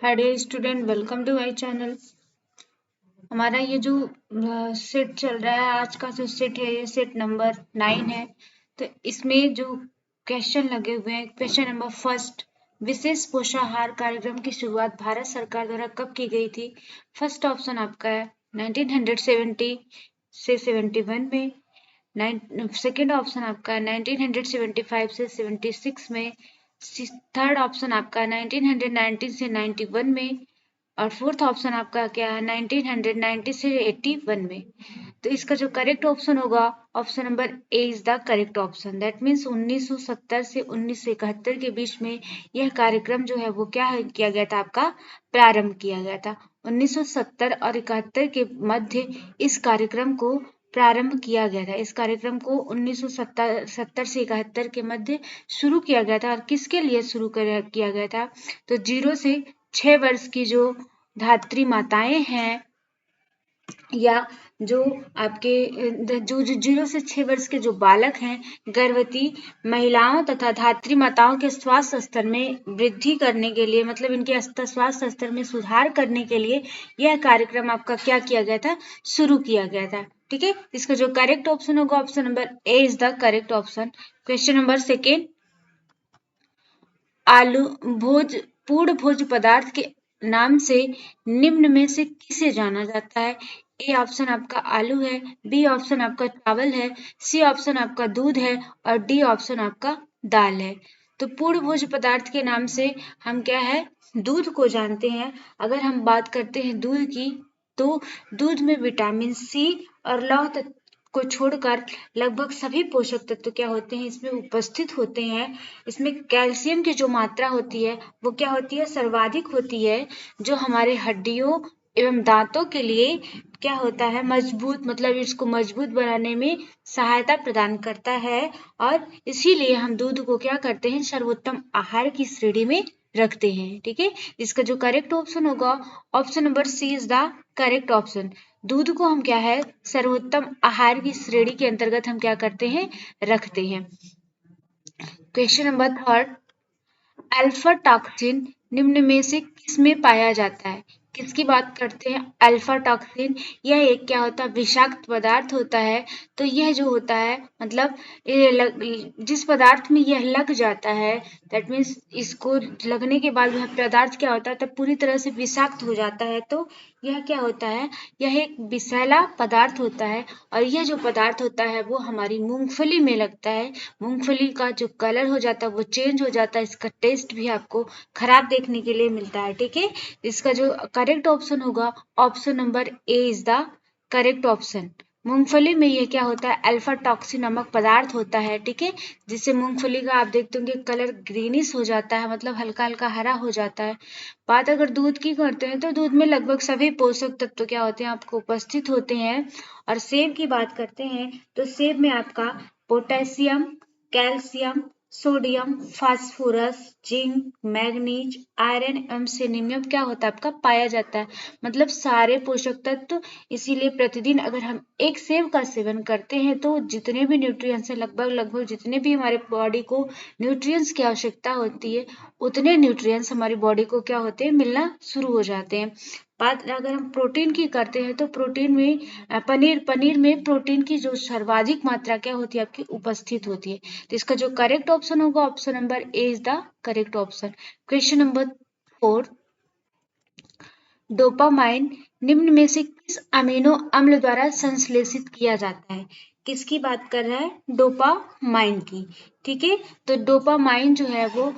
Hi dear student, welcome to my channel. हमारा ये जो सेट चल रहा है, आज का जो सेट है ये सेट नंबर 9 है। तो इसमें जो क्वेश्चन लगे हुए हैं, क्वेश्चन नंबर फर्स्ट, विशेष पोषाहार कार्यक्रम की शुरुआत भारत सरकार द्वारा कब की गई थी? फर्स्ट ऑप्शन आपका है 1970 से 71 में। सेकेंड ऑप्शन आपका है 1975 से 76 में। थर्ड ऑप्शन आपका 1990 से 91 में। और फोर्थ ऑप्शन आपका क्या है 1990 से 81 में। तो इसका जो करेक्ट ऑप्शन होगा, option number A is the correct option. That means 1970 से 1971 के बीच में यह कार्यक्रम जो है वो क्या किया गया था, आपका प्रारंभ किया गया था। 1970 और 71 के मध्य इस कार्यक्रम को प्रारंभ किया गया था। इस कार्यक्रम को 1970 से 71 के मध्य शुरू किया गया था। और किसके लिए शुरू किया गया था? तो 0 से 6 वर्ष की जो धात्री माताएं हैं, या जो आपके जो 0 से 6 वर्ष के जो बालक हैं, गर्भवती महिलाओं तथा धात्री माताओं के स्वास्थ्य स्तर में वृद्धि करने के लिए, मतलब इनके स्वास्थ्य स्तर में सुधार करने के लिए यह कार्यक्रम आपका क्या किया गया था, शुरू किया गया था। ठीक है, इसका जो करेक्ट ऑप्शन होगा, option number A is the correct option. Question number second, आलू पूर्ण भोज्य पदार्थ के नाम से निम्न में से किसे जाना जाता है? ए ऑप्शन आपका आलू है, बी ऑप्शन आपका चावल है, सी ऑप्शन आपका दूध है और डी ऑप्शन आपका दाल है। तो पूर्ण भोज्य पदार्थ के नाम से हम क्या है, दूध को जानते हैं। अगर हम बात करते हैं दूध की, तो दूध में विटामिन सी और लौह को छोड़कर लगभग सभी पोषक तत्व क्या होते हैं, इसमें उपस्थित होते हैं। इसमें कैल्शियम की जो मात्रा होती है वो क्या होती है, सर्वाधिक होती है, जो हमारे हड्डियों एवं दांतों के लिए क्या होता है, मजबूत, मतलब इसको मजबूत बनाने में सहायता प्रदान करता है। और इसीलिए हम दूध को क्या करते हैं, सर्वोत्तम आहार की श्रेणी में रखते हैं। ठीक है, इसका जो करेक्ट ऑप्शन होगा, option number C is the correct option. दूध को हम क्या है, सर्वोत्तम आहार की श्रेणी के अंतर्गत हम क्या करते हैं, रखते हैं। Question number third, alpha toxin निम्न में से किसमें पाया जाता है? किसकी बात करते हैं? अल्फा टॉक्सिन, यह एक क्या होता है, विषाक्त पदार्थ होता है। तो यह जो होता है, मतलब जिस पदार्थ में यह लग जाता है, दैट मीन्स इसको लगने के बाद वह पदार्थ क्या होता है, तब पूरी तरह से विषाक्त हो जाता है। तो यह क्या होता है, यह एक विषैला पदार्थ होता है। और यह जो पदार्थ होता है वो हमारी मूंगफली में लगता है। मूंगफली का जो कलर हो जाता है वो चेंज हो जाता है, इसका टेस्ट भी आपको खराब देखने के लिए मिलता है। ठीक है, इसका जो करेक्ट ऑप्शन होगा, option number A is the correct option. मूंगफली में ये क्या होता है, अल्फा टॉक्सिन नामक पदार्थ होता है। ठीक है, जिससे मूंगफली का आप देखते होंगे कलर ग्रीनिश हो जाता है, मतलब हल्का हल्का हरा हो जाता है। बात अगर दूध की करते हैं, तो दूध में लगभग सभी पोषक तत्व क्या होते हैं, आपको उपस्थित होते हैं। और सेब की बात करते हैं, तो सेब में आपका potassium, calcium, sodium, phosphorus, zinc, manganese, iron एवं सेलेनियम क्या होता है, आपका पाया जाता है। मतलब सारे पोषक तत्व। इसीलिए प्रतिदिन अगर हम एक सेब का सेवन करते हैं, तो जितने भी न्यूट्रिएंट्स हैं, लगभग जितने भी हमारे बॉडी को न्यूट्रिएंट्स की आवश्यकता होती है, उतने न्यूट्रिएंट्स हमारी बॉडी को क्या होते हैं, मिलना शुरू हो जाते हैं। बात अगर हम प्रोटीन की करते हैं, तो प्रोटीन में पनीर में प्रोटीन की जो सर्वाधिक मात्रा क्या होती है, आपकी उपस्थित होती है। तो इसका जो करेक्ट ऑप्शन होगा, option number A is the correct option. Question number 4, dopamine निम्न में से किस अमीनो अम्ल द्वारा संश्लेषित किया जाता है? किसकी बात कर रहा है, डोपामाइन की। ठीक है, तो डोपामाइन जो है वो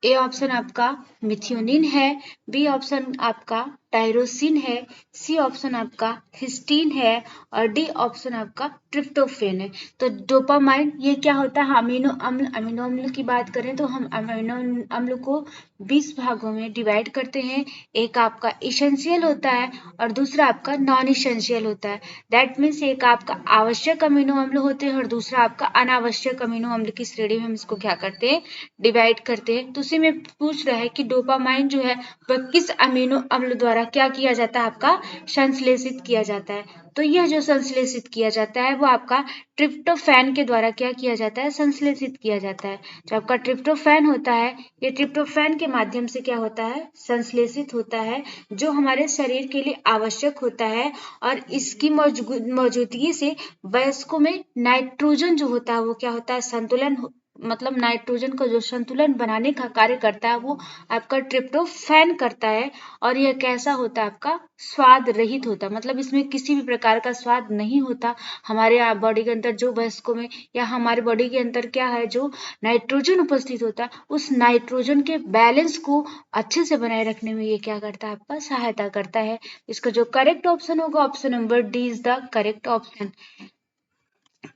ए ऑप्शन आपका मिथियोनिन है, बी ऑप्शन आपका टायरोसिन है, सी ऑप्शन आपका हिस्टीन है और डी ऑप्शन आपका ट्रिप्टोफेन है। तो डोपामाइन ये क्या होता है, अमीनो अम्ल। अमीनो अम्ल की बात करें तो हम अमीनो अम्ल को 20 भागों में डिवाइड करते हैं। एक आपका इसेंशियल होता है और दूसरा आपका नॉन इसेंशियल होता है। दैट मीन्स एक आपका आवश्यक अमीनो अम्ल होते हैं और दूसरा आपका अनावश्यक अमीनो अम्ल की श्रेणी में हम इसको क्या करते हैं, डिवाइड करते हैं। तो उसी में पूछ रहा है कि डोपामाइन जो है वह किस अमीनो अम्ल द्वारा द्वारा क्या किया जाता है, आपका संश्लेषित किया जाता है। तो यह जो संश्लेषित किया जाता है वो आपका ट्रिप्टोफैन के द्वारा क्या किया जाता है, संश्लेषित किया जाता है। जो आपका ट्रिप्टोफैन होता है, ये ट्रिप्टोफैन के माध्यम से क्या होता है, संश्लेषित होता है, जो हमारे शरीर के लिए आवश्यक होता है। और इसकी मौजूदगी से वयस्कों में नाइट्रोजन जो होता है वो क्या होता है, संतुलन, मतलब नाइट्रोजन का जो संतुलन बनाने का कार्य करता है वो आपका ट्रिप्टोफैन करता है। और यह कैसा होता है, आपका स्वाद रहित होता है, मतलब इसमें किसी भी प्रकार का स्वाद नहीं होता। हमारे बॉडी के अंदर जो वयस्कों में या हमारे बॉडी के अंदर क्या है, जो नाइट्रोजन उपस्थित होता है, उस नाइट्रोजन के बैलेंस को अच्छे से बनाए रखने में ये क्या करता है, आपका सहायता करता है। इसका जो करेक्ट ऑप्शन होगा, option number D is the correct option.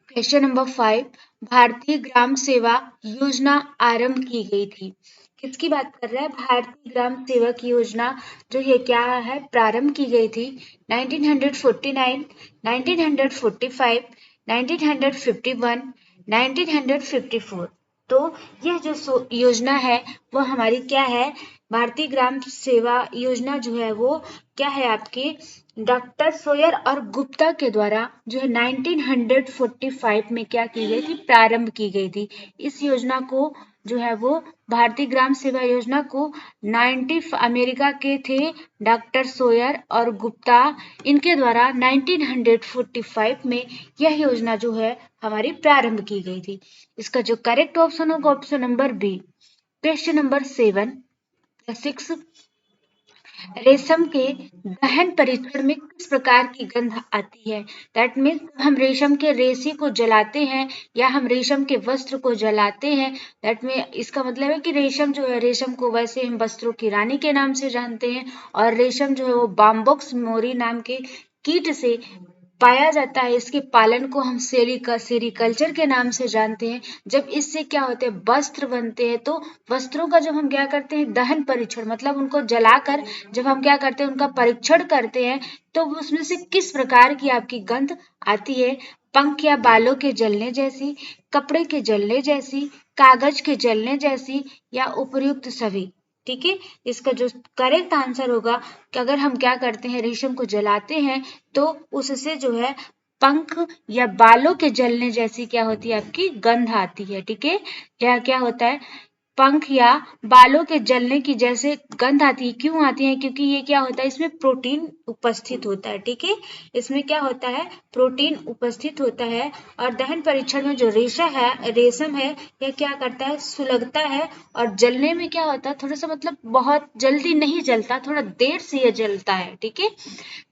Question number 5, भारतीय ग्राम सेवा योजना आरंभ की गई थी। किसकी बात कर रहा है, भारतीय ग्राम सेवक योजना जो ये क्या है, प्रारंभ की गई थी 1949, 1945, 1951, 1954। तो यह जो योजना है वो हमारी क्या है, भारतीय ग्राम सेवा योजना जो है वो क्या है, आपकी डॉक्टर सोयर और गुप्ता के द्वारा जो है 1945 में क्या की गई थी, प्रारंभ की गई थी। इस योजना को जो है वो भारतीय ग्राम सेवा योजना को 90 अमेरिका के थे डॉक्टर सोयर और गुप्ता, इनके द्वारा 1945 में यह योजना जो है हमारी प्रारंभ की गई थी। इसका जो करेक्ट ऑप्शन होगा, option number B. Question number 6, रेशम के दहन परीक्षण में किस प्रकार की गंध आती है। दैट मीन्स हम रेशम के रेशे को जलाते हैं या हम रेशम के वस्त्र को जलाते हैं, दैट मीन इसका मतलब है कि रेशम जो है, रेशम को वैसे हम वस्त्रों की रानी के नाम से जानते हैं, और रेशम जो है वो बाम्बॉक्स मोरी नाम के कीट से पाया जाता है। इसके पालन को हम सेरीकल्चर के नाम से जानते हैं। जब इससे क्या होते हैं, वस्त्र बनते हैं, तो वस्त्रों का जब हम क्या करते हैं, दहन परीक्षण, मतलब उनको जलाकर जब हम क्या करते हैं, उनका परीक्षण करते हैं, तो उसमें से किस प्रकार की आपकी गंध आती है। पंख या बालों के जलने जैसी, कपड़े के जलने जैसी, कागज के जलने जैसी, या उपयुक्त सभी। ठीक है, इसका जो करेक्ट आंसर होगा कि अगर हम क्या करते हैं, रेशम को जलाते हैं तो उससे जो है पंख या बालों के जलने जैसी क्या होती है, आपकी गंध आती है। ठीक है, यह क्या होता है, पंख या बालों के जलने की जैसे गंध आती है। क्यों आती है, क्योंकि ये क्या होता है, इसमें प्रोटीन उपस्थित होता है। ठीक है, इसमें क्या होता है, प्रोटीन उपस्थित होता है। और दहन परीक्षण में जो रेशम है, यह क्या करता है, सुलगता है, और जलने में क्या होता है, थोड़ा सा मतलब बहुत जल्दी नहीं जलता, थोड़ा देर से यह जलता है। ठीक है,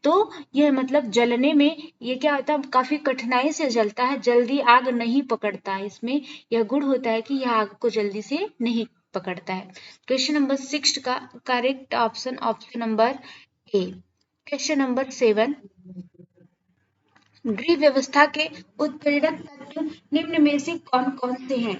तो यह मतलब जलने में ये क्या होता है, काफी कठिनाई से जलता है, जल्दी आग नहीं पकड़ता है। इसमें यह गुण होता है कि यह आग को जल्दी से नहीं पकड़ता है। क्वेश्चन नंबर 6 का correct option, option number A. Question number 7, गृह व्यवस्था के उत्प्रेरक तत्व निम्न में से कौन कौन से हैं।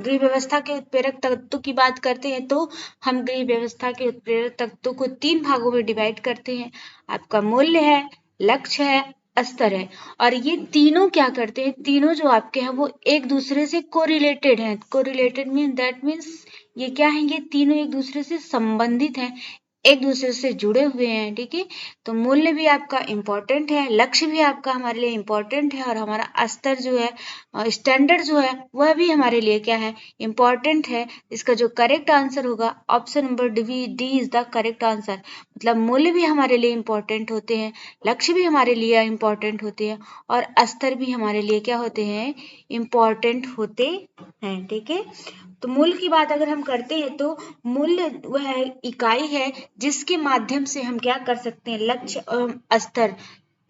गृह व्यवस्था के उत्प्रेरक तत्वों की बात करते हैं तो हम गृह व्यवस्था के उत्प्रेरक तत्वों को 3 भागों में डिवाइड करते हैं। आपका मूल्य है, लक्ष्य है, स्तर है। और ये तीनों क्या करते हैं, तीनों जो आपके हैं वो एक दूसरे से कोरिलेटेड हैं। कोरिलेटेड मीन दैट मीन्स ये क्या है, ये तीनों एक दूसरे से संबंधित हैं, एक दूसरे से जुड़े हुए हैं। ठीक है, तो मूल्य भी आपका इम्पोर्टेंट है, लक्ष्य भी आपका हमारे लिए इम्पोर्टेंट है, और हमारा स्तर जो है, स्टैंडर्ड जो है, वह भी हमारे लिए क्या है, इम्पोर्टेंट है। इसका जो करेक्ट आंसर होगा, option number D is the correct answer. मतलब मूल्य भी हमारे लिए इम्पोर्टेंट होते हैं, लक्ष्य भी हमारे लिए इम्पोर्टेंट होते हैं, और स्तर भी हमारे लिए क्या होते हैं, इम्पोर्टेंट होते हैं। ठीक है, तो मूल्य की बात अगर हम करते हैं तो मूल्य वह इकाई है जिसके माध्यम से हम क्या कर सकते हैं, लक्ष्य एवं स्तर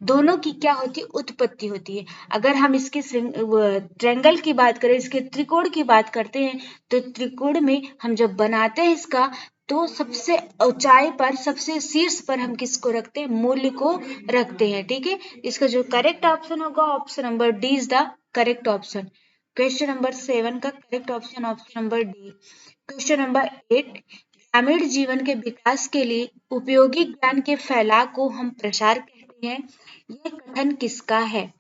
दोनों की क्या होती है, उत्पत्ति होती है। अगर हम इसके ट्रायंगल की बात करें, इसके त्रिकोण की बात करते हैं, तो त्रिकोण में हम जब बनाते हैं इसका, तो सबसे ऊंचाई पर, सबसे शीर्ष पर हम किसको रखते हैं, मूल्य को रखते हैं। ठीक है, इसका जो करेक्ट ऑप्शन होगा, option number D is the correct option. Question number 7 का correct option, option number D. Question number 8, ग्रामीण जीवन के विकास के लिए उपयोगी ज्ञान के फैलाव को हम प्रसार कहते हैं। यह कथन किसका है,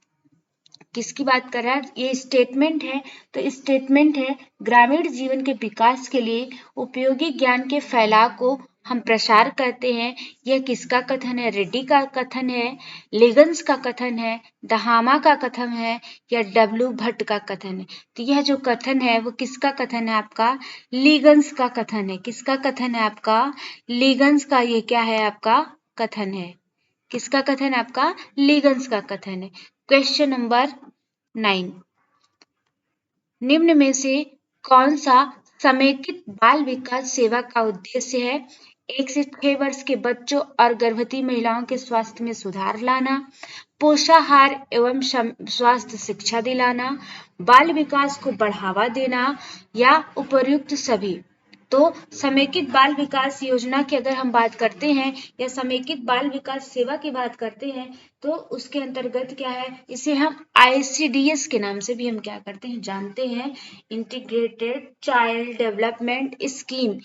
किसकी बात कर रहा है, ये स्टेटमेंट है। तो स्टेटमेंट है, ग्रामीण जीवन के विकास के लिए उपयोगी ज्ञान के फैलाव को हम प्रसार करते हैं, यह किसका कथन है? रेड्डी का कथन है, लिगन्स का कथन है, दहामा का कथन है या डब्ल्यू भट्ट का कथन है? तो यह जो कथन है वो किसका कथन है? आपका लिगन्स का कथन है। किसका कथन है? आपका लिगन्स का। ये क्या है? आपका कथन है। किसका कथन है? आपका लिगन्स का कथन है। क्वेश्चन नंबर 9, निम्न में से कौन सा समेकित बाल विकास सेवा का उद्देश्य है? 1 से 6 वर्ष के बच्चों और गर्भवती महिलाओं के स्वास्थ्य में सुधार लाना, पोषाहार एवं स्वास्थ्य शिक्षा दिलाना, बाल विकास को बढ़ावा देना या उपर्युक्त सभी। तो समेकित बाल विकास योजना की अगर हम बात करते हैं या समेकित बाल विकास सेवा की बात करते हैं तो उसके अंतर्गत क्या है? इसे हम ICDS के नाम से भी हम क्या करते हैं? जानते हैं। इंटीग्रेटेड चाइल्ड डेवलपमेंट स्कीम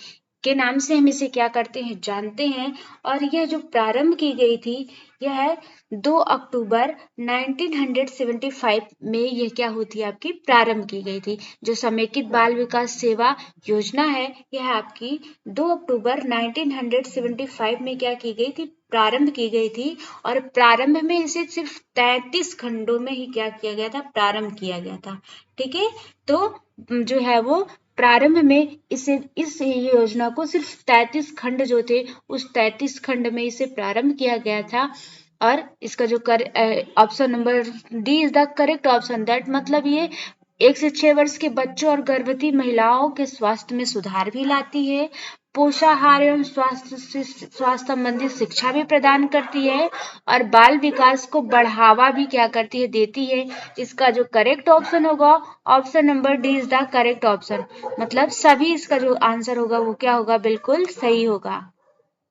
के नाम से हम इसे क्या करते हैं? जानते हैं। और यह जो प्रारंभ की गई थी यह 2 अक्टूबर 1975 में यह क्या होती है? आपकी प्रारंभ की गई थी। जो समेकित बाल विकास सेवा योजना है यह आपकी 2 अक्टूबर 1975 में क्या की गई थी? प्रारंभ की गई थी। और प्रारंभ में इसे सिर्फ 33 खंडों में ही क्या किया गया था? प्रारंभ किया गया था। ठीक है, तो जो है वो प्रारंभ में इस योजना को सिर्फ 33 खंड जो थे उस 33 खंड में इसे प्रारंभ किया गया था। और इसका जो option number D is the correct option. That मतलब ये 1 से 6 वर्ष के बच्चों और गर्भवती महिलाओं के स्वास्थ्य में सुधार भी लाती है, पोषाहार एवं स्वास्थ्य संबंधी शिक्षा भी प्रदान करती है और बाल विकास को बढ़ावा भी क्या करती है? देती है। इसका जो करेक्ट ऑप्शन होगा option number D is the correct option. मतलब सभी इसका जो आंसर होगा वो क्या होगा? बिल्कुल सही होगा।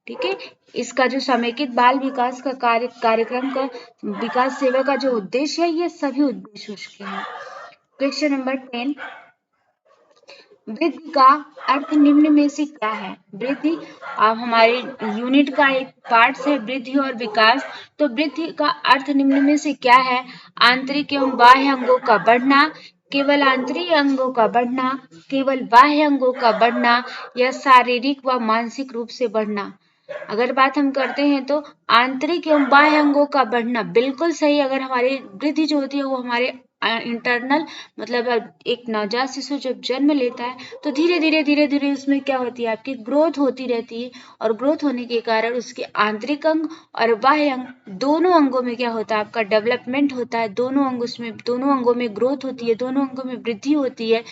ठीक है, इसका जो समेकित बाल विकास का कार्यक्रम का विकास सेवा का जो उद्देश्य है ये सभी उद्देश्य उसके हैं। क्वेश्चन नंबर 10, वृद्धि का अर्थ निम्न में से क्या है? वृद्धि हमारे यूनिट का एक पार्ट है वृद्धि और विकास। तो वृद्धि का अर्थ निम्न में से क्या है? आंतरिक एवं बाह्य अंगों का बढ़ना, केवल आंतरिक अंगों का बढ़ना, केवल बाह्य अंगों का बढ़ना या शारीरिक व मानसिक रूप से बढ़ना। अगर बात हम करते हैं तो आंतरिक एवं बाह्य अंगों का बढ़ना बिल्कुल सही। अगर हमारी वृद्धि जो होती है वो हमारे इंटरनल मतलब एक नवजात शिशु जब जन्म लेता है तो धीरे धीरे उसमें क्या होती है? आपकी ग्रोथ होती रहती है और ग्रोथ होने के कारण उसके आंतरिक अंग और बाह्य अंग दोनों अंगों में क्या होता है? आपका डेवलपमेंट होता है। दोनों अंगों में ग्रोथ होती है, दोनों अंगों में वृद्धि होती है।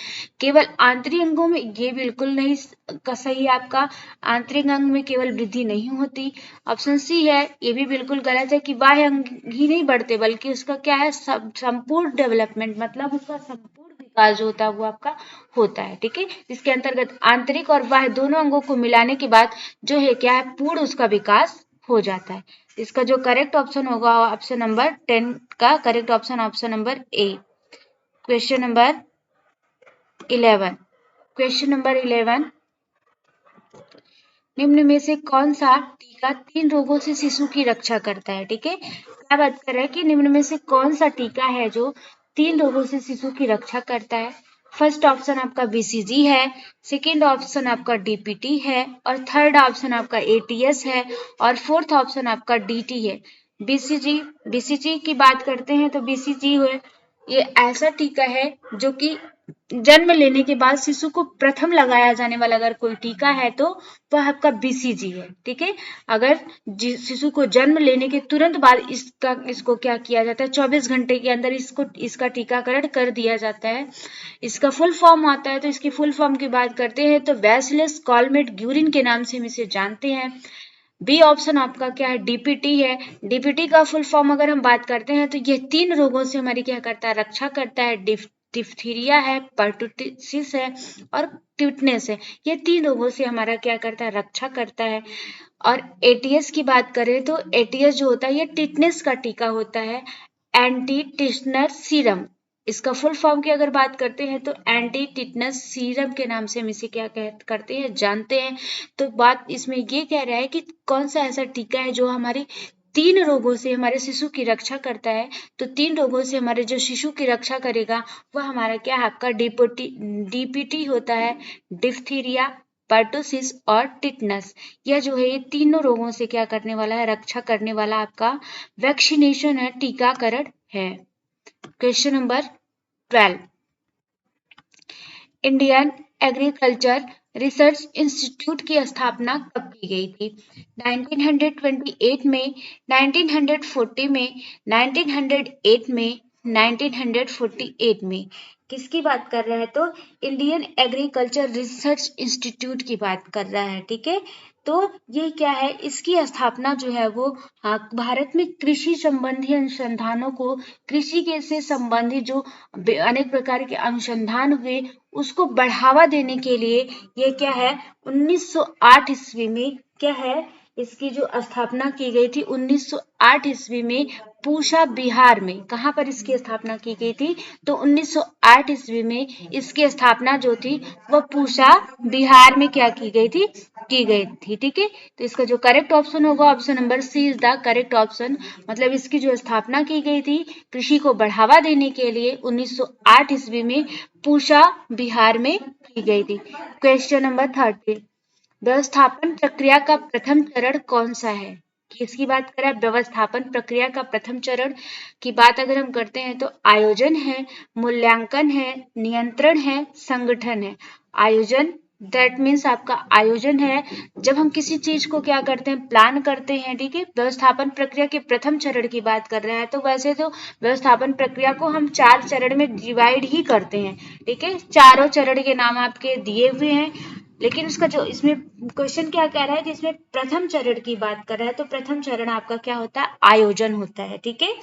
केवल आंतरिक अंगों में ये बिल्कुल नहीं सही है आपका। आंतरिक अंग में केवल वृद्धि नहीं होती। ऑप्शन सी है ये भी बिल्कुल गलत है कि बाह्य अंग ही नहीं बढ़ते बल्कि उसका क्या है? संपूर्ण डेवलपमेंट मतलब उसका संपूर्ण विकास जो होता है वो आपका होता है। ठीक है, इसके अंतर्गत आंतरिक और बाह्य दोनों अंगों को मिलाने के बाद जो है क्या है? पूर्ण उसका विकास हो जाता है। इसका जो करेक्ट ऑप्शन होगा ऑप्शन नंबर 10 का correct option option number A. Question number 11, question number 11, निम्न में से कौन सा टीका 3 रोगों से शिशु की रक्षा करता है? ठीक है, क्या बात कर रहा है कि निम्न में से कौन सा टीका है जो 3 रोगों से शिशु की रक्षा करता है? फर्स्ट ऑप्शन आपका BCG है, सेकेंड ऑप्शन आपका DPT है और थर्ड ऑप्शन आपका ATS है और फोर्थ ऑप्शन आपका DT है। BCG की बात करते हैं तो BCG ये ऐसा टीका है जो कि जन्म लेने के बाद शिशु को प्रथम लगाया जाने वाला अगर कोई टीका है तो वह आपका BCG है। ठीक है, अगर शिशु को जन्म लेने के तुरंत बाद इसको क्या किया जाता है? 24 घंटे के अंदर इसका टीकाकरण कर दिया जाता है। इसका फुल फॉर्म आता है तो इसकी फुल फॉर्म की बात करते हैं तो बैसिलस कॉलमेट ग्यूरिन के नाम से हम इसे जानते हैं। बी ऑप्शन आपका क्या है? DPT है। DPT का फुल फॉर्म अगर हम बात करते हैं तो ये 3 रोगों से हमारी क्या करता है? रक्षा करता है। डिप्थीरिया है, पर्टुसिस है और टिटनेस है। ये 3 रोगों से हमारा क्या करता है? रक्षा करता है। और ATS की बात करें तो ATS जो होता है ये टिटनेस का टीका होता है, एंटी टिटनस सीरम। इसका फुल फॉर्म की अगर बात करते हैं तो एंटी टिटनस सीरम के नाम से हम इसे क्या करते हैं? जानते हैं। तो बात इसमें ये कह रहा है कि कौन सा ऐसा टीका है जो हमारी 3 रोगों से हमारे शिशु की रक्षा करता है। तो 3 रोगों से हमारे जो शिशु की रक्षा करेगा वह हमारा क्या है? आपका DPT होता है, डिप्थीरिया, पर्टुसिस और टिटनस। यह जो है ये तीनों रोगों से क्या करने वाला है, रक्षा करने वाला आपका वैक्सीनेशन है, टीकाकरण है। Question number 12, Indian agriculture research institute की स्थापना कब की गई थी? 1928 में, 1940 में, 1908 में, 1948 में। किसकी बात कर रहा है? तो इंडियन एग्रीकल्चर रिसर्च इंस्टीट्यूट की बात कर रहा है। ठीक है, तो ये क्या है, इसकी स्थापना जो है वो भारत में कृषि संबंधी अनुसंधानों को, कृषि के से संबंधित जो अनेक प्रकार के अनुसंधान हुए उसको बढ़ावा देने के लिए ये क्या है 1908 ईस्वी में क्या है, इसकी जो स्थापना की गई थी 1908 ईस्वी में पूसा बिहार में। कहाँ पर इसकी स्थापना की गई थी? तो 1908 ईस्वी में इसकी स्थापना जो थी वह पूसा बिहार में क्या की गई थी? की गई थी। ठीक है, तो इसका जो करेक्ट ऑप्शन होगा option number C is the correct option. मतलब इसकी जो स्थापना की गई थी कृषि को बढ़ावा देने के लिए 1908 ईस्वी में पूसा बिहार में की गई थी। क्वेश्चन नंबर 13, व्यवस्थापन प्रक्रिया का प्रथम चरण कौन सा है? किसकी बात करें? व्यवस्थापन प्रक्रिया का प्रथम चरण की बात अगर हम करते हैं तो आयोजन है, मूल्यांकन है, नियंत्रण है, संगठन है। आयोजन दैट मीन्स आपका आयोजन है जब हम किसी चीज को क्या करते हैं, प्लान करते हैं। ठीक है, व्यवस्थापन प्रक्रिया के प्रथम चरण की बात कर रहे हैं। तो वैसे तो व्यवस्थापन प्रक्रिया को हम 4 चरण में डिवाइड ही करते हैं। ठीक है, चारों चरण के नाम आपके दिए हुए हैं, लेकिन उसका जो इसमें क्वेश्चन क्या कह रहा है कि इसमें प्रथम चरण की बात कर रहा है। तो प्रथम चरण आपका क्या होता है? आयोजन होता है। ठीक है,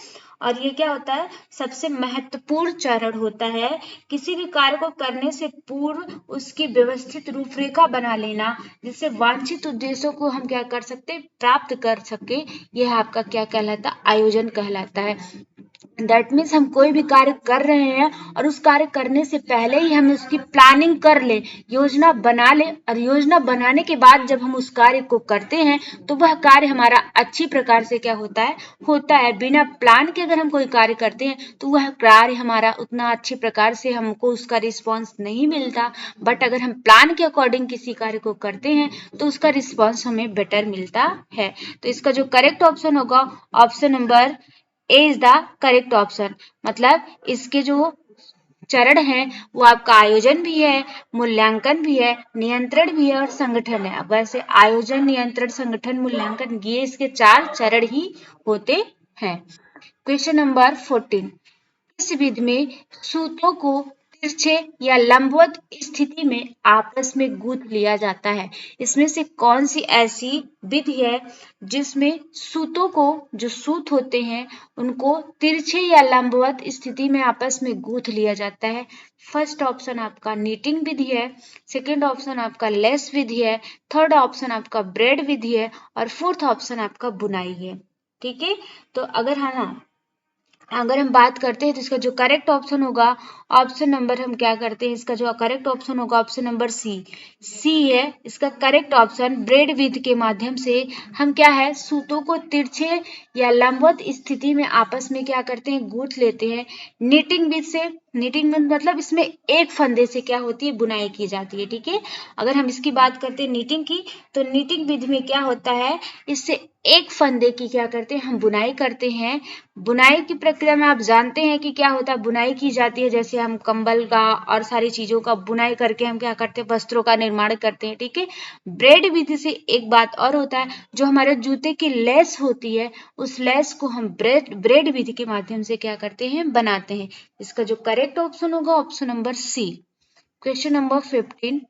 और ये क्या होता है? सबसे महत्वपूर्ण चरण होता है। किसी भी कार्य को करने से पूर्व उसकी व्यवस्थित रूपरेखा बना लेना, जिससे वांछित उद्देश्यों को हम क्या कर सकते, प्राप्त कर सके। यह आपका क्या कहलाता है? आयोजन कहलाता है। दैट मीन्स हम कोई भी कार्य कर रहे हैं और उस कार्य करने से पहले ही हम उसकी प्लानिंग कर ले, योजना बना ले, और योजना बनाने के बाद जब हम उस कार्य को करते हैं तो वह कार्य हमारा अच्छी प्रकार से क्या होता है। बिना प्लान के अगर हम कोई कार्य करते हैं तो वह कार्य हमारा उतना अच्छी प्रकार से हमको उसका रिस्पॉन्स नहीं मिलता। बट अगर हम प्लान के अकॉर्डिंग किसी कार्य को करते हैं तो उसका रिस्पॉन्स हमें बेटर मिलता है। तो इसका जो करेक्ट ऑप्शन होगा option number A is the correct option. मतलब इसके जो चरण है वो आपका आयोजन भी है, मूल्यांकन भी है, नियंत्रण भी है और संगठन है। अब वैसे आयोजन, नियंत्रण, संगठन, मूल्यांकन ये इसके 4 चरण ही होते हैं। क्वेश्चन नंबर 14, इस विधि में सूत्रों को तिरछे या लंबवत स्थिति में आपस में गूंथ लिया जाता है। इसमें से कौन सी ऐसी विधि है जिसमें सूतों को, जो सूत होते हैं उनको तिरछे या लंबवत स्थिति में आपस में गूंथ लिया जाता है? फर्स्ट ऑप्शन आपका नीटिंग विधि है, सेकेंड ऑप्शन आपका लेस विधि है, थर्ड ऑप्शन आपका ब्रेड विधि है और फोर्थ ऑप्शन आपका बुनाई है। ठीक है, तो अगर हम बात करते हैं तो इसका जो करेक्ट ऑप्शन होगा ऑप्शन नंबर, हम क्या करते हैं, इसका जो करेक्ट ऑप्शन होगा ऑप्शन नंबर सी है इसका करेक्ट ऑप्शन। ब्रेड विधि के माध्यम से हम क्या है, सूतों को तिरछे या लंबवत स्थिति में आपस में क्या करते हैं, गूंथ लेते हैं। नीटिंग विधि से, नीटिंग मतलब इसमें एक फंदे से क्या होती है, बुनाई की जाती है। ठीक है, अगर हम इसकी बात करते हैं नीटिंग की, तो नीटिंग विधि में क्या होता है, इससे एक फंदे की क्या करते हैं, हम बुनाई करते हैं। बुनाई की प्रक्रिया में आप जानते हैं कि क्या होता है, बुनाई की जाती है, जैसे हम कंबल का और सारी चीजों का बुनाई करके हम क्या करते हैं, वस्त्रों का निर्माण करते हैं। ठीक है, ब्रेड विधि से एक बात और होता है, जो हमारे जूते की लेस होती है उस लेस को हम ब्रेड विधि के माध्यम से क्या करते हैं, बनाते हैं। इसका जो करेक्ट ऑप्शन होगा option number C. Question number 15,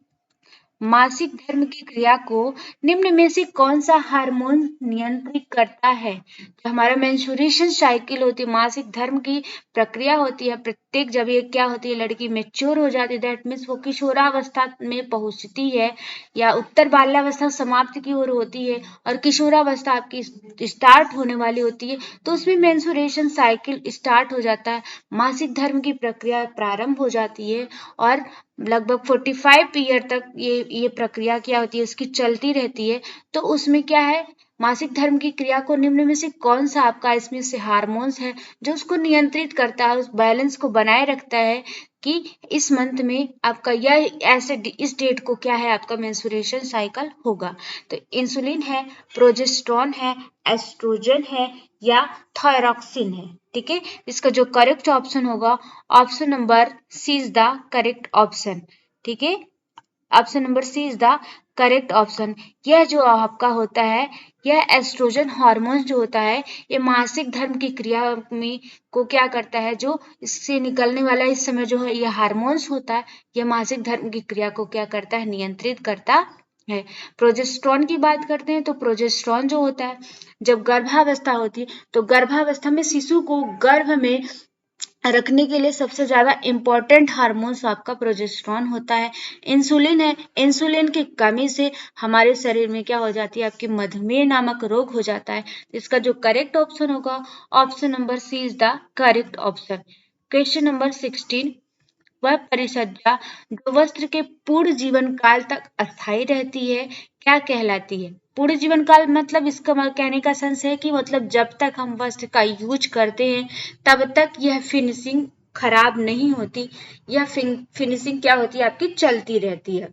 मासिक धर्म की क्रिया को निम्न में से कौन सा हार्मोन नियंत्रित करता है? जो हमारा मेंस्ट्रुएशन साइकिल होती है, मासिक धर्म की प्रक्रिया होती है, प्रत्येक जब ये क्या होती है, लड़की मेच्योर हो जाती है, दैट मीन्स वो किशोरावस्था में पहुंचती है या उत्तर बाल्यावस्था समाप्ति की ओर होती है और किशोरावस्था आपकी स्टार्ट होने वाली होती है, तो उसमें मेंस्ट्रुएशन साइकिल स्टार्ट हो जाता है, मासिक धर्म की प्रक्रिया प्रारंभ हो जाती है और लगभग 45 ईयर तक ये प्रक्रिया क्या होती है, उसकी चलती रहती है। तो उसमें क्या है, मासिक धर्म की क्रिया को निम्न में से कौन सा आपका इसमें से हार्मोन्स है जो उसको नियंत्रित करता है, उस बैलेंस को बनाए रखता है कि इस मंथ में आपका यह ऐसे इस डेट को क्या है आपका मेंस्ट्रुएशन साइकिल होगा। तो इंसुलिन है, प्रोजेस्टेरोन है, एस्ट्रोजन है या थायरॉक्सिन है। ठीक है, इसका जो करेक्ट ऑप्शन होगा option number C is the correct option. ठीक है, option number C is the correct option. यह जो आपका होता है, यह एस्ट्रोजन हार्मोन जो होता है, ये मासिक धर्म की क्रिया में को क्या करता है, जो इससे निकलने वाला इस समय जो है यह हार्मोन्स होता है, यह मासिक धर्म की क्रिया को क्या करता है, नियंत्रित करता है। प्रोजेस्टेरोन की बात करते हैं तो प्रोजेस्टेरोन जो होता है, जब गर्भावस्था होती है तो गर्भावस्था में शिशु को गर्भ में रखने के लिए सबसे ज्यादा इंपॉर्टेंट हार्मोन्स आपका प्रोजेस्टेरोन होता है। इंसुलिन है, इंसुलिन की कमी से हमारे शरीर में क्या हो जाती है, आपकी मधुमेह नामक रोग हो जाता है। इसका जो करेक्ट ऑप्शन होगा option number C is the correct option. Question number 16, वह परिसज्जा जो वस्त्र के पूर्ण जीवन काल तक अस्थायी रहती है क्या कहलाती है। पूर्ण जीवन काल मतलब इसका कहने का सेंस है कि मतलब जब तक हम वस्त्र का यूज करते हैं तब तक यह फिनिशिंग खराब नहीं होती, यह फिनिशिंग क्या होती है आपकी चलती रहती है।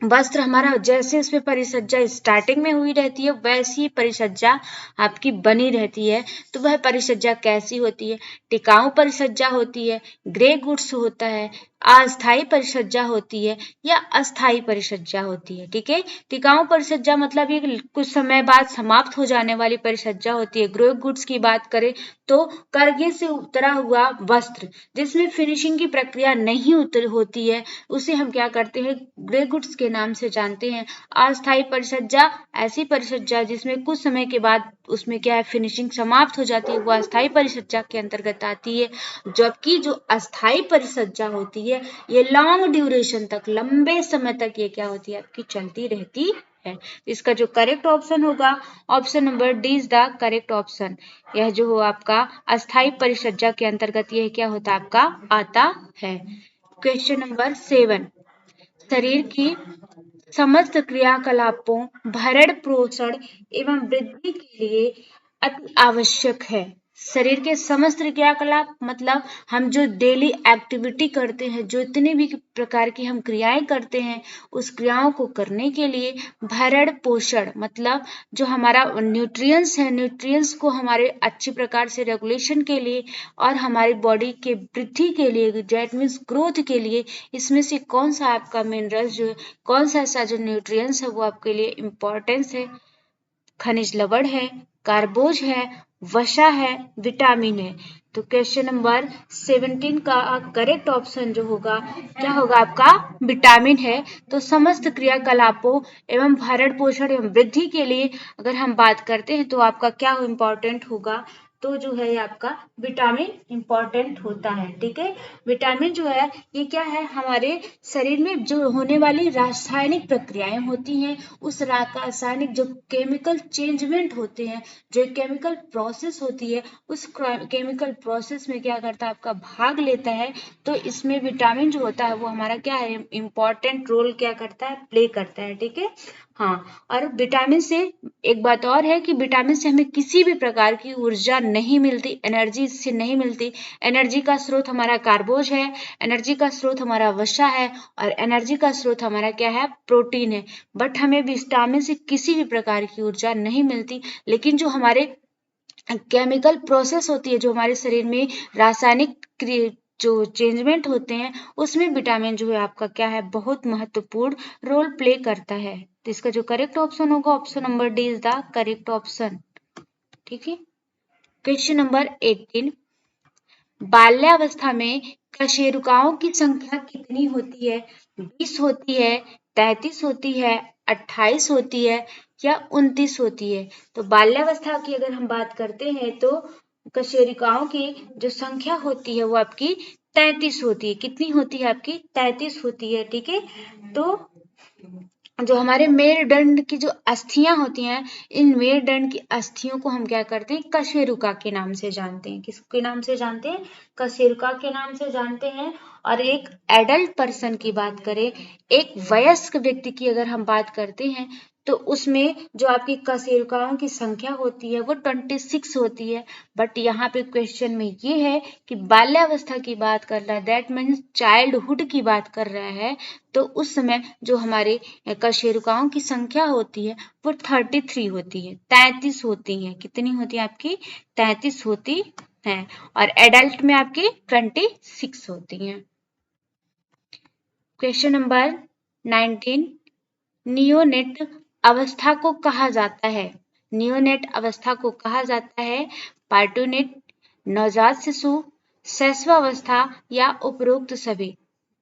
वस्त्र हमारा जैसे उसमें परिसज्जा स्टार्टिंग में हुई रहती है वैसी ही परिसज्जा आपकी बनी रहती है। तो वह परिसज्जा कैसी होती है, टिकाऊ परिसज्जा होती है, ग्रे गुड्स होता है, अस्थायी परिसज्जा होती है या अस्थायी परिसज्जा होती है। ठीक है, टिकाऊ परिसज्जा मतलब ये कुछ समय बाद समाप्त हो जाने वाली परिसज्जा होती है। ग्रे गुड्स की बात करें तो करघे से उतरा हुआ वस्त्र जिसमें फिनिशिंग की प्रक्रिया नहीं होती है उसे हम क्या करते हैं, ग्रे गुड्स के नाम से जानते हैं। अस्थायी परिसज्जा ऐसी परिसज्जा जिसमें कुछ समय के बाद उसमें क्या है फिनिशिंग समाप्त हो जाती है, वो अस्थायी परिसज्जा के अंतर्गत आती है। जबकि जो अस्थायी परिसज्जा होती है ये लॉन्ग ड्यूरेशन तक, लंबे समय तक ये क्या होती है आपकी चलती रहती है। इसका जो करेक्ट ऑप्शन होगा option number D is the correct option. यह जो हो आपका अस्थायी परिसज्जा के अंतर्गत यह क्या होता है आपका आता है। क्वेश्चन नंबर 7, शरीर की समस्त क्रियाकलापों भरण पोषण एवं वृद्धि के लिए अति आवश्यक है। शरीर के समस्त क्रियाकलाप मतलब हम जो डेली एक्टिविटी करते हैं, जो इतने भी प्रकार की हम क्रियाएं करते हैं, उस क्रियाओं को करने के लिए भरण पोषण मतलब जो हमारा न्यूट्रिएंट्स है, न्यूट्रिएंट्स को हमारे अच्छी प्रकार से रेगुलेशन के लिए और हमारी बॉडी के वृद्धि के लिए, दैट मीन्स ग्रोथ के लिए, इसमें से कौन सा आपका मिनरल्स जो है, कौन सा ऐसा जो न्यूट्रिएंट्स है वो आपके लिए इम्पोर्टेंस है। खनिज लवण है, कार्बोज है, वसा है, विटामिन है। तो क्वेश्चन नंबर 17 का करेक्ट ऑप्शन जो होगा क्या होगा आपका विटामिन है। तो समस्त क्रियाकलापों एवं भरण पोषण एवं वृद्धि के लिए अगर हम बात करते हैं तो आपका क्या इम्पोर्टेंट होगा, तो जो है आपका विटामिन इंपॉर्टेंट होता है। ठीक है, विटामिन जो है ये क्या है, हमारे शरीर में जो होने वाली रासायनिक प्रक्रियाएं होती हैं, उस रासायनिक जो केमिकल चेंजमेंट होते हैं, जो केमिकल प्रोसेस होती है, उस केमिकल प्रोसेस में क्या करता है आपका भाग लेता है। तो इसमें विटामिन जो होता है वो हमारा क्या है इम्पोर्टेंट रोल क्या करता है, प्ले करता है। ठीक है, हाँ, और विटामिन से एक बात और है कि विटामिन से हमें किसी भी प्रकार की ऊर्जा नहीं मिलती, एनर्जी इससे नहीं मिलती। एनर्जी का स्रोत हमारा कार्बोज है, एनर्जी का स्रोत हमारा वसा है और एनर्जी का स्रोत हमारा क्या है, प्रोटीन है। बट हमें विटामिन से किसी भी प्रकार की ऊर्जा नहीं मिलती। लेकिन जो हमारे केमिकल प्रोसेस होती है, जो हमारे शरीर में रासायनिक जो चेंजमेंट होते हैं, उसमें विटामिन जो है आपका क्या है बहुत महत्वपूर्ण रोल प्ले करता है। तो इसका जो करेक्ट ऑप्शन होगा option number D is the correct option. ठीक है, क्वेश्चन नंबर 18, बाल्यावस्था में कशेरुकाओं की संख्या कितनी होती है, 20 होती है, 33 होती है, 28 होती है या 29 होती है। तो बाल्यावस्था की अगर हम बात करते हैं तो कशेरुकाओं की जो संख्या होती है वो आपकी 33 होती है। कितनी होती है आपकी 33 होती है। ठीक है, तो जो हमारे मेरुदंड की जो अस्थियां होती हैं, इन मेरुदंड की अस्थियों को हम क्या करते हैं, कशेरुका के नाम से जानते हैं। किसके नाम से जानते हैं, कशेरुका के नाम से जानते हैं। और एक एडल्ट पर्सन की बात करें, एक वयस्क व्यक्ति की अगर हम बात करते हैं तो उसमें जो आपकी कशेरुकाओं की संख्या होती है वो 26 होती है। बट यहाँ पे क्वेश्चन में ये है कि बाल्यावस्था की बात कर रहा है, दैट मीन्स चाइल्डहुड की बात कर रहा है, तो उस समय जो हमारे कशेरुकाओं की संख्या होती है वो 33 होती है, 33 होती है। कितनी होती है आपकी? 33 होती है। और एडल्ट में आपकी 26 होती है। क्वेश्चन नंबर 19, नियोनेट अवस्था को कहा जाता है? नियोनेट अवस्था को कहा जाता है पार्टोनेट, नवजात शिशु, शैशवावस्था या उपरोक्त सभी।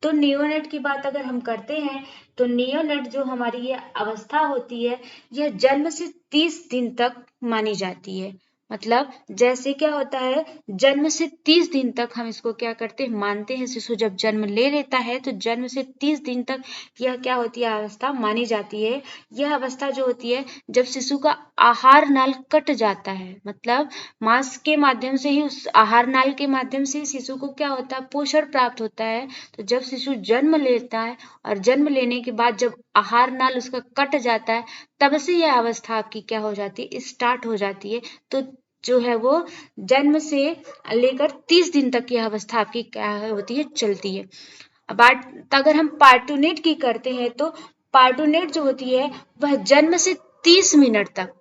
तो नियोनेट की बात अगर हम करते हैं तो नियोनेट जो हमारी ये अवस्था होती है यह जन्म से 30 दिन तक मानी जाती है। मतलब जैसे क्या होता है, जन्म से 30 दिन तक हम इसको क्या करते हैं, मानते हैं। शिशु जब जन्म ले लेता है तो जन्म से 30 दिन तक यह क्या होती है, अवस्था मानी जाती है। यह अवस्था जो होती है जब शिशु का आहार नाल कट जाता है, मतलब मांस के माध्यम से ही, उस आहार नाल के माध्यम से शिशु को क्या होता है, पोषण प्राप्त होता है। तो जब शिशु जन्म लेता है और जन्म लेने के बाद जब आहार नाल उसका कट जाता है, तब से यह अवस्था आपकी क्या हो जाती है, स्टार्ट हो जाती है। तो जो है वो जन्म से लेकर 30 दिन तक की अवस्था आपकी क्या होती है, चलती है। अब अगर हम पार्टोनेट की करते हैं तो पार्टोनेट जो होती है वह जन्म से 30 मिनट तक,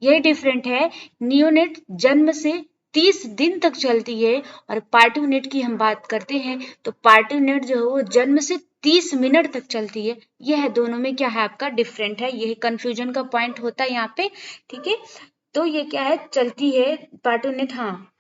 ये डिफरेंट है। नियोनेट जन्म से 30 दिन तक चलती है और पार्टोनेट की हम बात करते हैं तो पार्टोनेट जो है वो जन्म से 30 मिनट तक चलती है। यह दोनों में क्या है, आपका डिफरेंट है। यही कंफ्यूजन का पॉइंट होता है यहाँ पे, ठीक है। तो ये क्या है, चलती है पार्टोनेट। हाँ,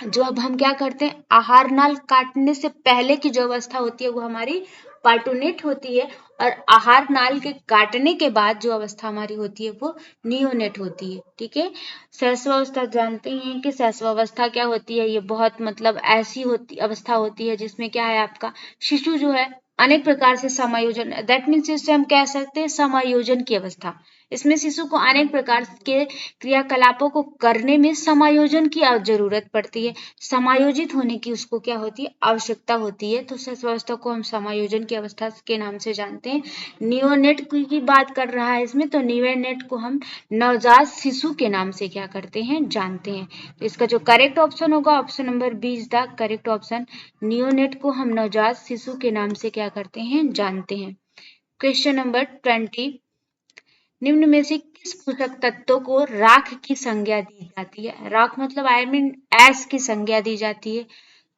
जो अब हम क्या करते हैं, आहार नाल काटने से पहले की जो अवस्था होती है वो हमारी पार्टोनेट होती है, और आहार नाल के काटने के बाद जो अवस्था हमारी होती है वो नियोनेट होती है, ठीक है। शैशवावस्था जानते हैं कि शैशवावस्था क्या होती है, ये बहुत मतलब ऐसी अवस्था होती है जिसमें क्या है, आपका शिशु जो है अनेक प्रकार से समायोजन, दैट मीन्स इसे हम कह सकते हैं समायोजन की अवस्था। इसमें शिशु को अनेक प्रकार के क्रियाकलापों को करने में समायोजन की जरूरत पड़ती है। समायोजित होने की उसको क्या होती है, आवश्यकता होती है। तो शैशवावस्था को हम समायोजन की अवस्था के नाम से जानते हैं। नियोनेट की बात कर रहा है इसमें, तो नियोनेट को हम नवजात शिशु के नाम से क्या करते हैं, जानते हैं। तो इसका जो करेक्ट ऑप्शन होगा, option number B is the correct option. Neonate को हम नवजात शिशु के नाम से क्या करते हैं, जानते हैं। क्वेश्चन नंबर 20, निम्न में से किस पोषक तत्व को राख की संज्ञा दी जाती है? राख मतलब आई मीन एस की संज्ञा दी जाती है।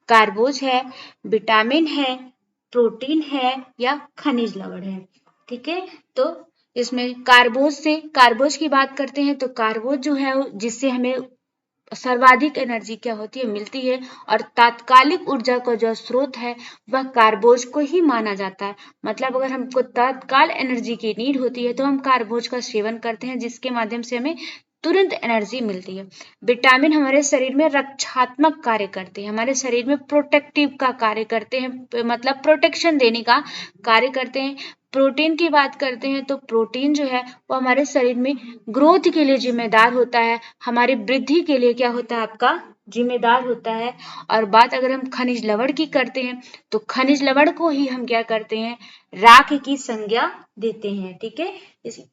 कार्बोज है, विटामिन है, प्रोटीन है या खनिज लवण है, ठीक है। तो इसमें कार्बोज की बात करते हैं तो कार्बोज जो है जिससे हमें सर्वाधिक एनर्जी क्या होती है, मिलती है, और तात्कालिक ऊर्जा का जो स्रोत है वह कार्बोज को ही माना जाता है। मतलब अगर हमको तत्काल एनर्जी की नीड होती है तो हम कार्बोज का सेवन करते हैं, जिसके माध्यम से हमें तुरंत एनर्जी मिलती है। विटामिन हमारे शरीर में रक्षात्मक कार्य करते हैं, हमारे शरीर में प्रोटेक्टिव का कार्य करते हैं, मतलब प्रोटेक्शन देने का कार्य करते हैं। प्रोटीन की बात करते हैं तो प्रोटीन जो है वो हमारे शरीर में ग्रोथ के लिए जिम्मेदार होता है, हमारी वृद्धि के लिए क्या होता है, आपका जिम्मेदार होता है। और बात अगर हम खनिज लवण की करते हैं तो खनिज लवण को ही हम क्या करते हैं, राख की संज्ञा देते हैं, ठीक है।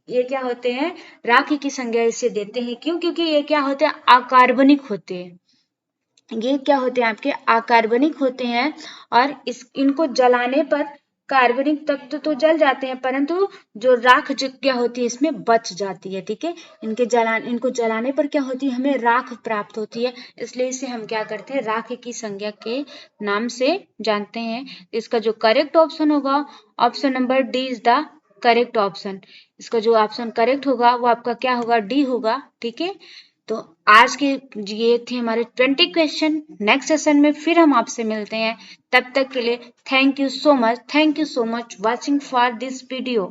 ये क्या होते हैं, राख की संज्ञा इसे देते हैं। क्यों? क्योंकि ये क्या होते हैं, अकार्बनिक होते हैं। ये क्या होते हैं, आपके अकार्बनिक होते हैं, और इनको जलाने पर कार्बनिक तत्व तो जल जाते हैं, परंतु जो राख जो क्या होती है इसमें बच जाती है, ठीक है। इनको जलाने पर क्या होती है, हमें राख प्राप्त होती है, इसलिए इसे हम क्या करते हैं, राख की संज्ञा के नाम से जानते हैं। इसका जो करेक्ट ऑप्शन होगा, option number D is the correct option. इसका जो ऑप्शन करेक्ट होगा वो आपका क्या होगा, डी होगा, ठीक है। तो आज के ये थे हमारे 20 क्वेश्चन। नेक्स्ट सेशन में फिर हम आपसे मिलते हैं, तब तक के लिए thank you so much watching for this video.